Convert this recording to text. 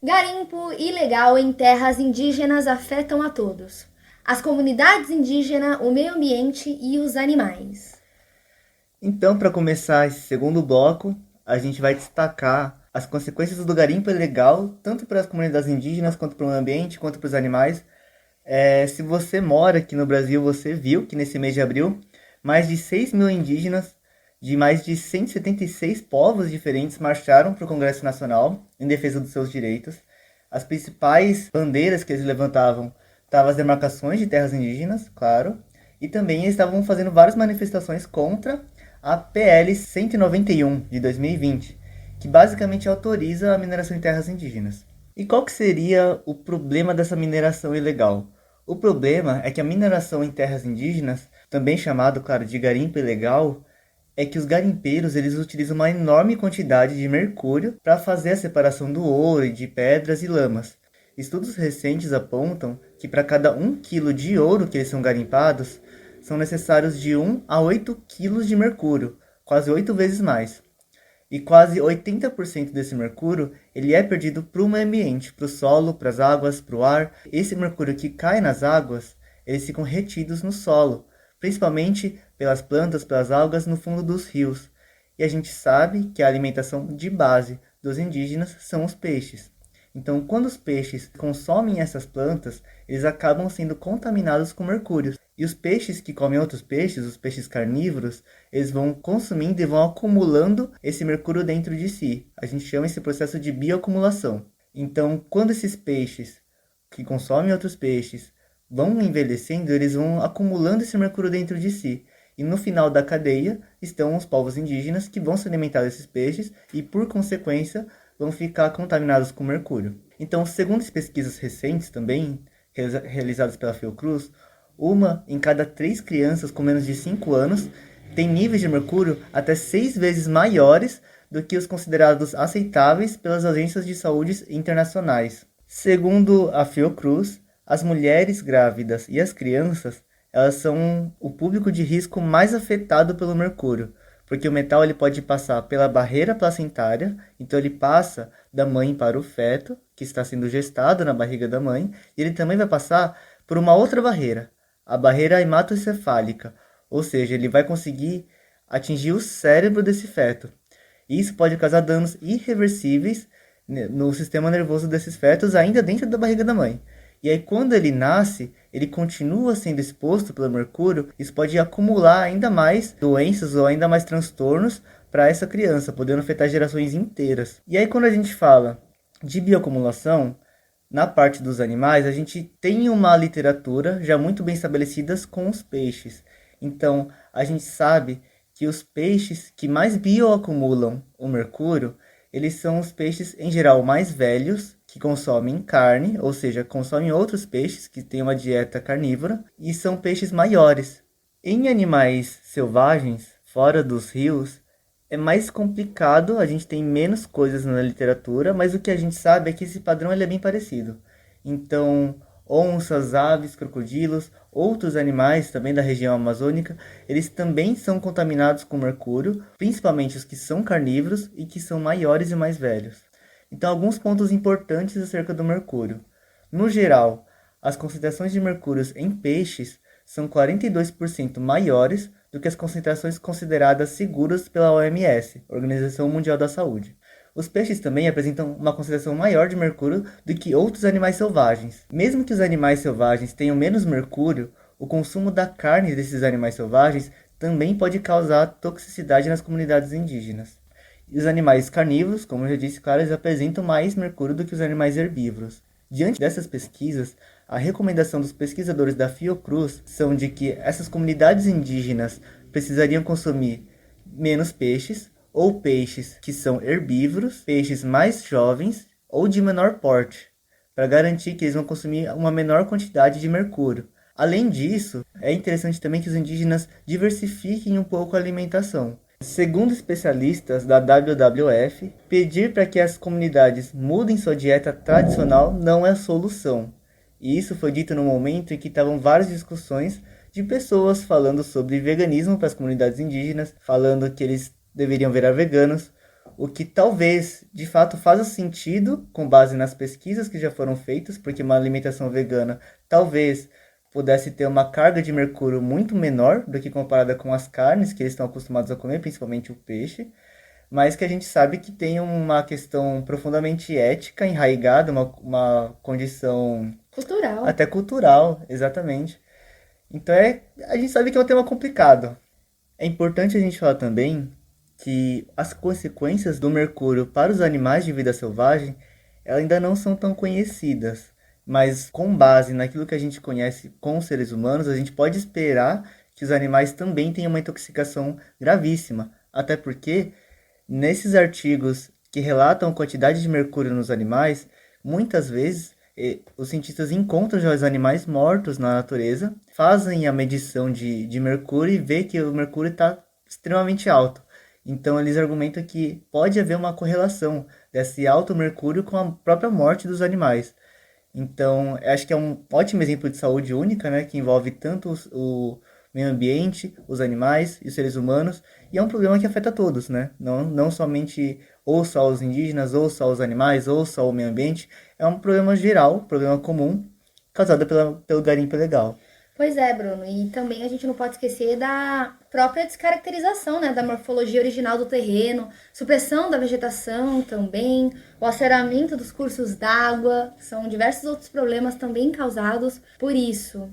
Garimpo ilegal em terras indígenas afetam a todos. As comunidades indígenas, o meio ambiente e os animais. Então, para começar esse segundo bloco, a gente vai destacar as consequências do garimpo ilegal, tanto para as comunidades indígenas, quanto para o meio ambiente, quanto para os animais. Se você mora aqui no Brasil, você viu que nesse mês de abril, mais de 6 mil indígenas de mais de 176 povos diferentes marcharam para o Congresso Nacional em defesa dos seus direitos. As principais bandeiras que eles levantavam estavam as demarcações de terras indígenas, claro, e também eles estavam fazendo várias manifestações contra a PL 191 de 2020, que basicamente autoriza a mineração em terras indígenas. E qual que seria o problema dessa mineração ilegal? O problema é que a mineração em terras indígenas, também chamado, claro, de garimpo ilegal, é que os garimpeiros eles utilizam uma enorme quantidade de mercúrio para fazer a separação do ouro e de pedras e lamas. Estudos recentes apontam que para cada 1 quilo de ouro que eles são garimpados, são necessários de 1 a 8 quilos de mercúrio, quase 8 vezes mais. E quase 80% desse mercúrio ele é perdido para o meio ambiente, para o solo, para as águas, para o ar. Esse mercúrio que cai nas águas, eles ficam retidos no solo, principalmente pelas plantas, pelas algas no fundo dos rios. E a gente sabe que a alimentação de base dos indígenas são os peixes. Então, quando os peixes consomem essas plantas, eles acabam sendo contaminados com mercúrio. E os peixes que comem outros peixes, os peixes carnívoros, eles vão consumindo e vão acumulando esse mercúrio dentro de si. A gente chama esse processo de bioacumulação. Então, quando esses peixes que consomem outros peixes vão envelhecendo, eles vão acumulando esse mercúrio dentro de si. E no final da cadeia estão os povos indígenas que vão se alimentar desses peixes e, por consequência, vão ficar contaminados com mercúrio. Então, segundo as pesquisas recentes também, realizadas pela Fiocruz, uma em cada 3 crianças com menos de 5 anos tem níveis de mercúrio até 6 vezes maiores do que os considerados aceitáveis pelas agências de saúde internacionais. Segundo a Fiocruz, as mulheres grávidas e as crianças, elas são o público de risco mais afetado pelo mercúrio, porque o metal ele pode passar pela barreira placentária, então ele passa da mãe para o feto, que está sendo gestado na barriga da mãe, e ele também vai passar por uma outra barreira, a barreira hematocefálica, ou seja, ele vai conseguir atingir o cérebro desse feto. E isso pode causar danos irreversíveis no sistema nervoso desses fetos ainda dentro da barriga da mãe. E aí, quando ele nasce, ele continua sendo exposto pelo mercúrio, isso pode acumular ainda mais doenças ou ainda mais transtornos para essa criança, podendo afetar gerações inteiras. E aí, quando a gente fala de bioacumulação, na parte dos animais, a gente tem uma literatura já muito bem estabelecida com os peixes. Então, a gente sabe que os peixes que mais bioacumulam o mercúrio, eles são os peixes, em geral, mais velhos, que consomem carne, ou seja, consomem outros peixes que têm uma dieta carnívora, e são peixes maiores. Em animais selvagens, fora dos rios, é mais complicado, a gente tem menos coisas na literatura, mas o que a gente sabe é que esse padrão ele é bem parecido. Então, onças, aves, crocodilos, outros animais também da região amazônica, eles também são contaminados com mercúrio, principalmente os que são carnívoros e que são maiores e mais velhos. Então, alguns pontos importantes acerca do mercúrio. No geral, as concentrações de mercúrio em peixes são 42% maiores do que as concentrações consideradas seguras pela OMS, Organização Mundial da Saúde. Os peixes também apresentam uma concentração maior de mercúrio do que outros animais selvagens. Mesmo que os animais selvagens tenham menos mercúrio, o consumo da carne desses animais selvagens também pode causar toxicidade nas comunidades indígenas. E os animais carnívoros, como eu já disse, claro, eles apresentam mais mercúrio do que os animais herbívoros. Diante dessas pesquisas, a recomendação dos pesquisadores da Fiocruz são de que essas comunidades indígenas precisariam consumir menos peixes, ou peixes que são herbívoros, peixes mais jovens ou de menor porte, para garantir que eles vão consumir uma menor quantidade de mercúrio. Além disso, é interessante também que os indígenas diversifiquem um pouco a alimentação. Segundo especialistas da WWF, pedir para que as comunidades mudem sua dieta tradicional não é a solução. E isso foi dito no momento em que estavam várias discussões de pessoas falando sobre veganismo para as comunidades indígenas, falando que eles deveriam virar veganos. o que talvez, de fato, faça sentido com base nas pesquisas que já foram feitas, porque uma alimentação vegana talvez pudesse ter uma carga de mercúrio muito menor do que comparada com as carnes que eles estão acostumados a comer, principalmente o peixe, mas que a gente sabe que tem uma questão profundamente ética enraizada, uma condição Cultural. até cultural, exatamente. Então a gente sabe que é um tema complicado. É importante a gente falar também que as consequências do mercúrio para os animais de vida selvagem elas ainda não são tão conhecidas. Mas com base naquilo que a gente conhece com os seres humanos, a gente pode esperar que os animais também tenham uma intoxicação gravíssima. Até porque, nesses artigos que relatam a quantidade de mercúrio nos animais, muitas vezes os cientistas encontram já os animais mortos na natureza, fazem a medição de mercúrio e vê que o mercúrio está extremamente alto. Então eles argumentam que pode haver uma correlação desse alto mercúrio com a própria morte dos animais. Então, eu acho que é um ótimo exemplo de saúde única, né, que envolve tanto o meio ambiente, os animais e os seres humanos, e é um problema que afeta todos, né? Não somente ou só os indígenas, ou só os animais, ou só o meio ambiente, é um problema geral, problema comum, causado pelo garimpo ilegal. Pois é, Bruno. E também a gente não pode esquecer da própria descaracterização, né, da morfologia original do terreno, supressão da vegetação também, o aceramento dos cursos d'água, são diversos outros problemas também causados por isso.